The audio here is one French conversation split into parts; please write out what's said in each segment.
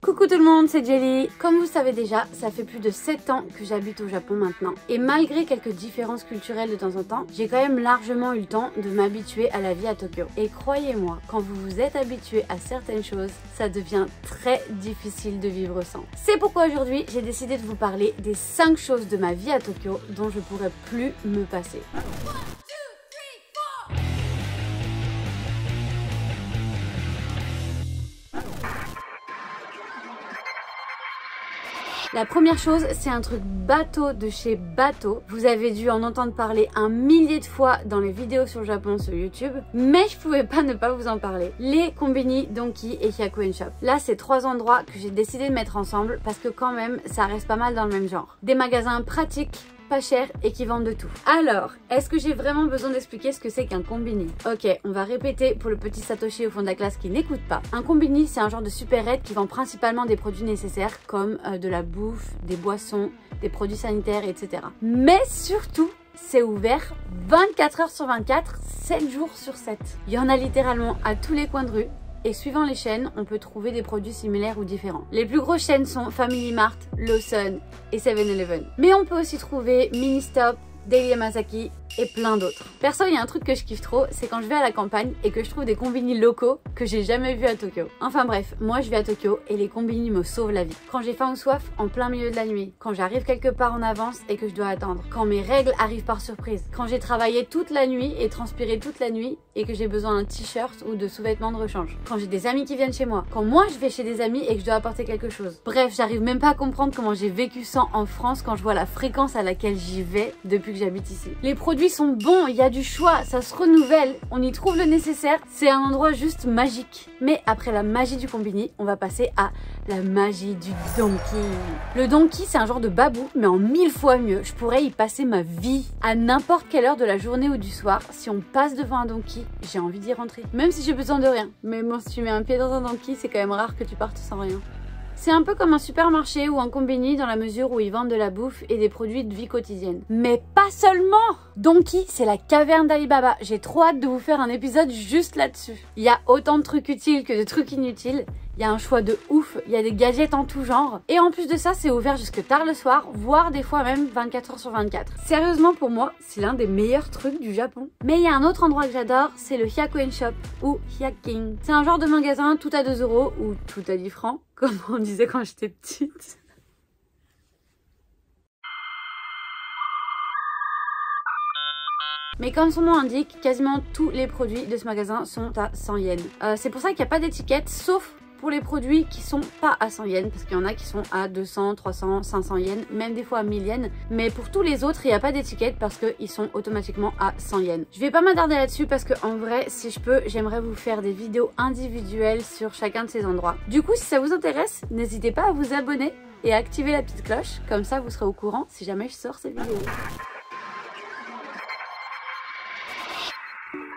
Coucou tout le monde, c'est Jelly. Comme vous le savez déjà, ça fait plus de 7 ans que j'habite au Japon maintenant. Et malgré quelques différences culturelles de temps en temps, j'ai quand même largement eu le temps de m'habituer à la vie à Tokyo. Et croyez-moi, quand vous vous êtes habitué à certaines choses, ça devient très difficile de vivre sans. C'est pourquoi aujourd'hui, j'ai décidé de vous parler des 5 choses de ma vie à Tokyo dont je pourrais plus me passer. La première chose, c'est un truc bateau de chez bateau. Vous avez dû en entendre parler un millier de fois dans les vidéos sur le Japon sur YouTube, mais je pouvais pas ne pas vous en parler. Les Konbini, Donki et Hyakuen Shop. Là, c'est 3 endroits que j'ai décidé de mettre ensemble parce que quand même, ça reste pas mal dans le même genre. Des magasins pratiques, pas cher et qui vendent de tout. Alors, est-ce que j'ai vraiment besoin d'expliquer ce que c'est qu'un Konbini? Ok, on va répéter pour le petit Satoshi au fond de la classe qui n'écoute pas. Un Konbini, c'est un genre de supérette qui vend principalement des produits nécessaires comme de la bouffe, des boissons, des produits sanitaires, etc. Mais surtout, c'est ouvert 24 heures sur 24, 7 jours sur 7. Il y en a littéralement à tous les coins de rue. Et suivant les chaînes, on peut trouver des produits similaires ou différents. Les plus grosses chaînes sont Family Mart, Lawson et 7-Eleven. Mais on peut aussi trouver Ministop, Daily Yamazaki et plein d'autres. Perso, il y a un truc que je kiffe trop, c'est quand je vais à la campagne et que je trouve des Konbini locaux que j'ai jamais vus à Tokyo. Enfin bref, moi je vais à Tokyo et les Konbini me sauvent la vie. Quand j'ai faim ou soif, en plein milieu de la nuit. Quand j'arrive quelque part en avance et que je dois attendre. Quand mes règles arrivent par surprise. Quand j'ai travaillé toute la nuit et transpiré toute la nuit et que j'ai besoin d'un t-shirt ou de sous-vêtements de rechange. Quand j'ai des amis qui viennent chez moi. Quand moi je vais chez des amis et que je dois apporter quelque chose. Bref, j'arrive même pas à comprendre comment j'ai vécu sans en France quand je vois la fréquence à laquelle j'y vais depuis que j'habite ici. Les produits sont bons, il y a du choix, ça se renouvelle, on y trouve le nécessaire, c'est un endroit juste magique. Mais après la magie du Konbini, on va passer à la magie du Donki. Le Donki, c'est un genre de babou, mais en 1000 fois mieux. Je pourrais y passer ma vie. À n'importe quelle heure de la journée ou du soir, si on passe devant un Donki, j'ai envie d'y rentrer. Même si j'ai besoin de rien. Mais bon, si tu mets un pied dans un Donki, c'est quand même rare que tu partes sans rien. C'est un peu comme un supermarché ou un Konbini dans la mesure où ils vendent de la bouffe et des produits de vie quotidienne. Mais pas seulement! Donki, c'est la caverne d'Alibaba. J'ai trop hâte de vous faire un épisode juste là-dessus. Il y a autant de trucs utiles que de trucs inutiles. Il y a un choix de ouf, il y a des gadgets en tout genre. Et en plus de ça, c'est ouvert jusque tard le soir, voire des fois même 24 heures sur 24. Sérieusement, pour moi, c'est l'un des meilleurs trucs du Japon. Mais il y a un autre endroit que j'adore, c'est le Hyakuen Shop ou Hyaking. C'est un genre de magasin tout à 2 € ou tout à 10 francs, comme on disait quand j'étais petite. Mais comme son nom indique, quasiment tous les produits de ce magasin sont à 100 yens. C'est pour ça qu'il n'y a pas d'étiquette, sauf pour les produits qui sont pas à 100 yens, parce qu'il y en a qui sont à 200, 300, 500 yens, même des fois à 1000 yens. Mais pour tous les autres, il n'y a pas d'étiquette parce qu'ils sont automatiquement à 100 yens. Je vais pas m'attarder là-dessus parce que en vrai, si je peux, j'aimerais vous faire des vidéos individuelles sur chacun de ces endroits. Du coup, si ça vous intéresse, n'hésitez pas à vous abonner et à activer la petite cloche, comme ça vous serez au courant si jamais je sors ces vidéos.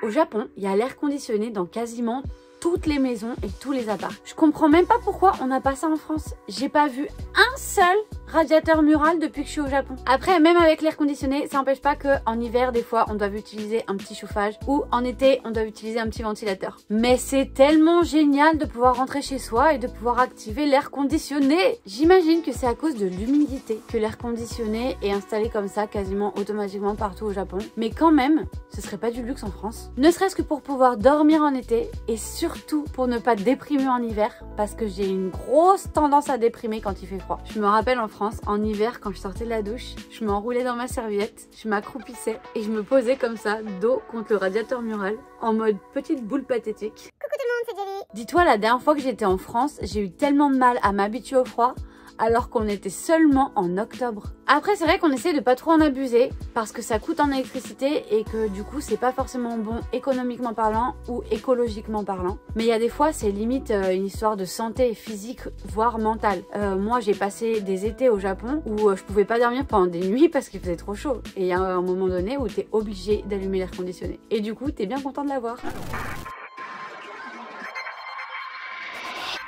Au Japon, il y a l'air conditionné dans quasiment toutes les maisons et tous les apparts. Je comprends même pas pourquoi on n'a pas ça en France. J'ai pas vu un seul radiateur mural depuis que je suis au Japon. Après, même avec l'air conditionné, ça n'empêche pas qu'en hiver, des fois, on doit utiliser un petit chauffage ou en été, on doit utiliser un petit ventilateur. Mais c'est tellement génial de pouvoir rentrer chez soi et de pouvoir activer l'air conditionné. J'imagine que c'est à cause de l'humidité que l'air conditionné est installé comme ça quasiment automatiquement partout au Japon. Mais quand même, ce serait pas du luxe en France. Ne serait-ce que pour pouvoir dormir en été et surtout pour ne pas déprimer en hiver parce que j'ai une grosse tendance à déprimer quand il fait froid. Je me rappelle en France, en hiver, quand je sortais de la douche, je m'enroulais dans ma serviette, je m'accroupissais et je me posais comme ça, dos contre le radiateur mural, en mode petite boule pathétique. Coucou tout le monde, c'est Jelly. Dis-toi, la dernière fois que j'étais en France, j'ai eu tellement de mal à m'habituer au froid, alors qu'on était seulement en octobre. Après, c'est vrai qu'on essaie de pas trop en abuser parce que ça coûte en électricité et que du coup, c'est pas forcément bon économiquement parlant ou écologiquement parlant. Mais il y a des fois, c'est limite une histoire de santé physique, voire mentale. Moi, j'ai passé des étés au Japon où je pouvais pas dormir pendant des nuits parce qu'il faisait trop chaud. Et il y a un moment donné où t'es obligé d'allumer l'air conditionné. Et du coup, t'es bien content de l'avoir.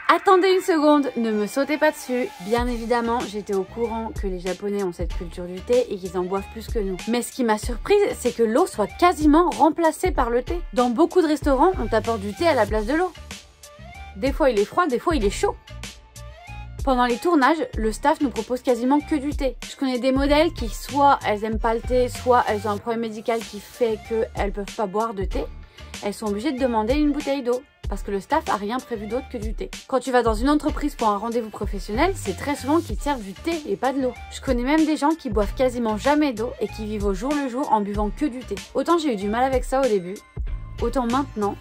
Attendez une seconde, ne me sautez pas dessus. Bien évidemment, j'étais au courant que les Japonais ont cette culture du thé et qu'ils en boivent plus que nous. Mais ce qui m'a surprise, c'est que l'eau soit quasiment remplacée par le thé. Dans beaucoup de restaurants, on t'apporte du thé à la place de l'eau. Des fois il est froid, des fois il est chaud. Pendant les tournages, le staff nous propose quasiment que du thé. Je connais des modèles qui soit elles aiment pas le thé, soit elles ont un problème médical qui fait qu'elles peuvent pas boire de thé. Elles sont obligées de demander une bouteille d'eau parce que le staff a rien prévu d'autre que du thé. Quand tu vas dans une entreprise pour un rendez-vous professionnel, c'est très souvent qu'ils te servent du thé et pas de l'eau. Je connais même des gens qui boivent quasiment jamais d'eau et qui vivent au jour le jour en buvant que du thé. Autant j'ai eu du mal avec ça au début, autant maintenant,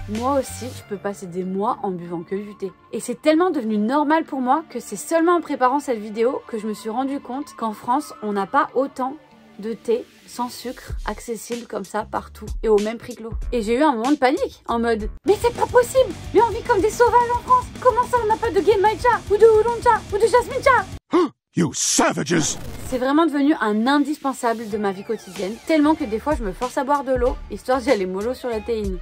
moi aussi, je peux passer des mois en buvant que du thé. Et c'est tellement devenu normal pour moi que c'est seulement en préparant cette vidéo que je me suis rendu compte qu'en France, on n'a pas autant de thé sans sucre accessible comme ça partout et au même prix que l'eau. Et j'ai eu un moment de panique en mode mais c'est pas possible, mais on vit comme des sauvages en France. Comment ça on n'a pas de genmai cha ou de oolong cha ou de jasmine cha? You savages! C'est vraiment devenu un indispensable de ma vie quotidienne, tellement que des fois je me force à boire de l'eau histoire d'y aller mollo sur la théine.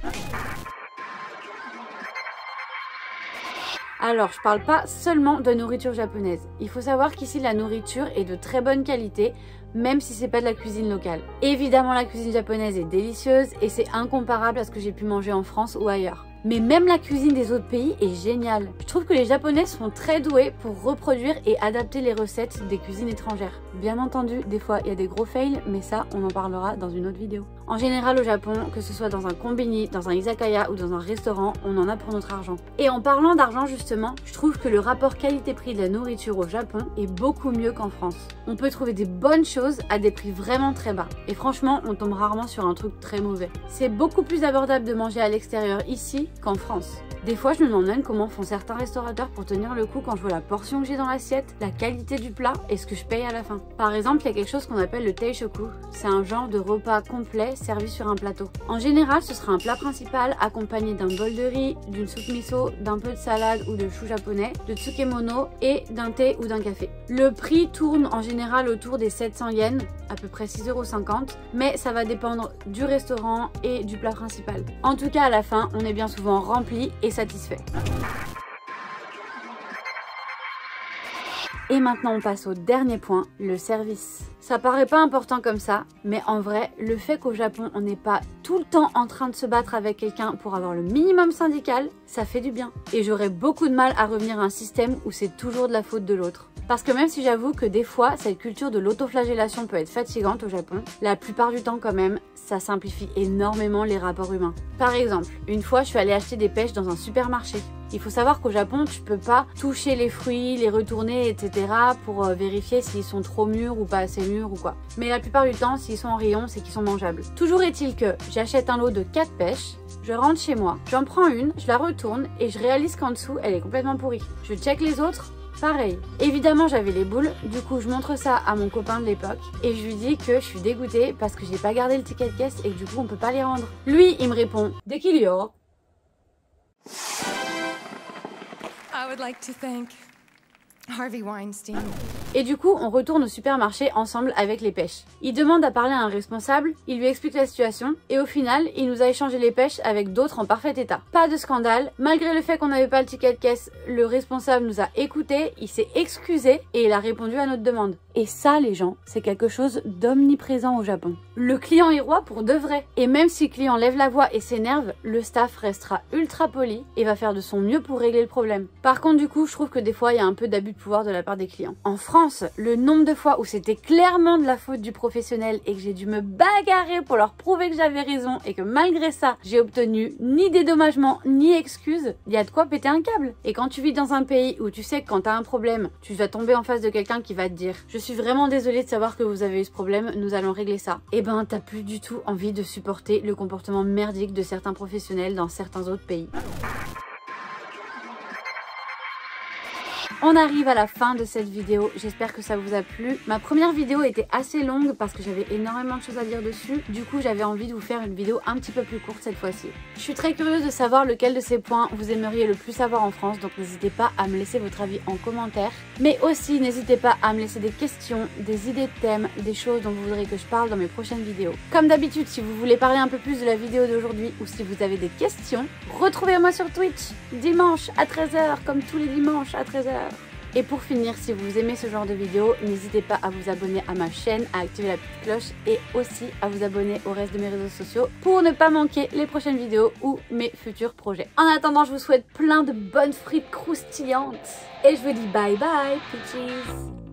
Alors, je parle pas seulement de nourriture japonaise. Il faut savoir qu'ici, la nourriture est de très bonne qualité, même si c'est pas de la cuisine locale. Évidemment, la cuisine japonaise est délicieuse et c'est incomparable à ce que j'ai pu manger en France ou ailleurs. Mais même la cuisine des autres pays est géniale. Je trouve que les Japonais sont très doués pour reproduire et adapter les recettes des cuisines étrangères. Bien entendu, des fois il y a des gros fails, mais ça on en parlera dans une autre vidéo. En général au Japon, que ce soit dans un konbini, dans un izakaya ou dans un restaurant, on en a pour notre argent. Et en parlant d'argent justement, je trouve que le rapport qualité-prix de la nourriture au Japon est beaucoup mieux qu'en France. On peut trouver des bonnes choses à des prix vraiment très bas. Et franchement, on tombe rarement sur un truc très mauvais. C'est beaucoup plus abordable de manger à l'extérieur ici qu'en France. Des fois, je me demande même comment font certains restaurateurs pour tenir le coup quand je vois la portion que j'ai dans l'assiette, la qualité du plat et ce que je paye à la fin. Par exemple, il y a quelque chose qu'on appelle le teishoku. C'est un genre de repas complet servi sur un plateau. En général, ce sera un plat principal accompagné d'un bol de riz, d'une soupe miso, d'un peu de salade ou de chou japonais, de tsukemono et d'un thé ou d'un café. Le prix tourne en général autour des 700 yens, à peu près 6,50 €, mais ça va dépendre du restaurant et du plat principal. En tout cas, à la fin, on est bien souvent rempli et satisfait. Et maintenant on passe au dernier point, le service. Ça paraît pas important comme ça, mais en vrai, le fait qu'au Japon on n'est pas tout le temps en train de se battre avec quelqu'un pour avoir le minimum syndical, ça fait du bien. Et j'aurais beaucoup de mal à revenir à un système où c'est toujours de la faute de l'autre. Parce que même si j'avoue que des fois, cette culture de l'autoflagellation peut être fatigante au Japon, la plupart du temps quand même, ça simplifie énormément les rapports humains. Par exemple, une fois je suis allée acheter des pêches dans un supermarché. Il faut savoir qu'au Japon, tu peux pas toucher les fruits, les retourner, etc. pour vérifier s'ils sont trop mûrs ou pas assez mûrs ou quoi. Mais la plupart du temps, s'ils sont en rayon, c'est qu'ils sont mangeables. Toujours est-il que j'achète un lot de 4 pêches, je rentre chez moi, j'en prends une, je la retourne et je réalise qu'en dessous, elle est complètement pourrie. Je check les autres. Pareil. Évidemment, j'avais les boules, du coup je montre ça à mon copain de l'époque et je lui dis que je suis dégoûtée parce que j'ai pas gardé le ticket de caisse et que du coup on peut pas les rendre. Lui, il me répond « Dès qu'il y aura ». I would like to thank Harvey Weinstein. Et du coup, on retourne au supermarché ensemble avec les pêches. Il demande à parler à un responsable, il lui explique la situation et au final, il nous a échangé les pêches avec d'autres en parfait état. Pas de scandale, malgré le fait qu'on n'avait pas le ticket de caisse, le responsable nous a écoutés, il s'est excusé et il a répondu à notre demande. Et ça, les gens, c'est quelque chose d'omniprésent au Japon. Le client est roi pour de vrai. Et même si le client lève la voix et s'énerve, le staff restera ultra poli et va faire de son mieux pour régler le problème. Par contre, du coup, je trouve que des fois, il y a un peu d'abus de pouvoir de la part des clients. En France, le nombre de fois où c'était clairement de la faute du professionnel et que j'ai dû me bagarrer pour leur prouver que j'avais raison et que malgré ça, j'ai obtenu ni dédommagement ni excuse, il y a de quoi péter un câble. Et quand tu vis dans un pays où tu sais que quand t'as un problème, tu vas tomber en face de quelqu'un qui va te dire « Je suis vraiment désolée de savoir que vous avez eu ce problème, nous allons régler ça ». Et ben, t'as plus du tout envie de supporter le comportement merdique de certains professionnels dans certains autres pays. On arrive à la fin de cette vidéo, j'espère que ça vous a plu. Ma première vidéo était assez longue parce que j'avais énormément de choses à dire dessus. Du coup, j'avais envie de vous faire une vidéo un petit peu plus courte cette fois-ci. Je suis très curieuse de savoir lequel de ces points vous aimeriez le plus savoir en France, donc n'hésitez pas à me laisser votre avis en commentaire. Mais aussi, n'hésitez pas à me laisser des questions, des idées de thèmes, des choses dont vous voudrez que je parle dans mes prochaines vidéos. Comme d'habitude, si vous voulez parler un peu plus de la vidéo d'aujourd'hui ou si vous avez des questions, retrouvez-moi sur Twitch, dimanche à 13 h, comme tous les dimanches à 13 h. Et pour finir, si vous aimez ce genre de vidéos, n'hésitez pas à vous abonner à ma chaîne, à activer la petite cloche et aussi à vous abonner au reste de mes réseaux sociaux pour ne pas manquer les prochaines vidéos ou mes futurs projets. En attendant, je vous souhaite plein de bonnes frites croustillantes et je vous dis bye bye, peaches.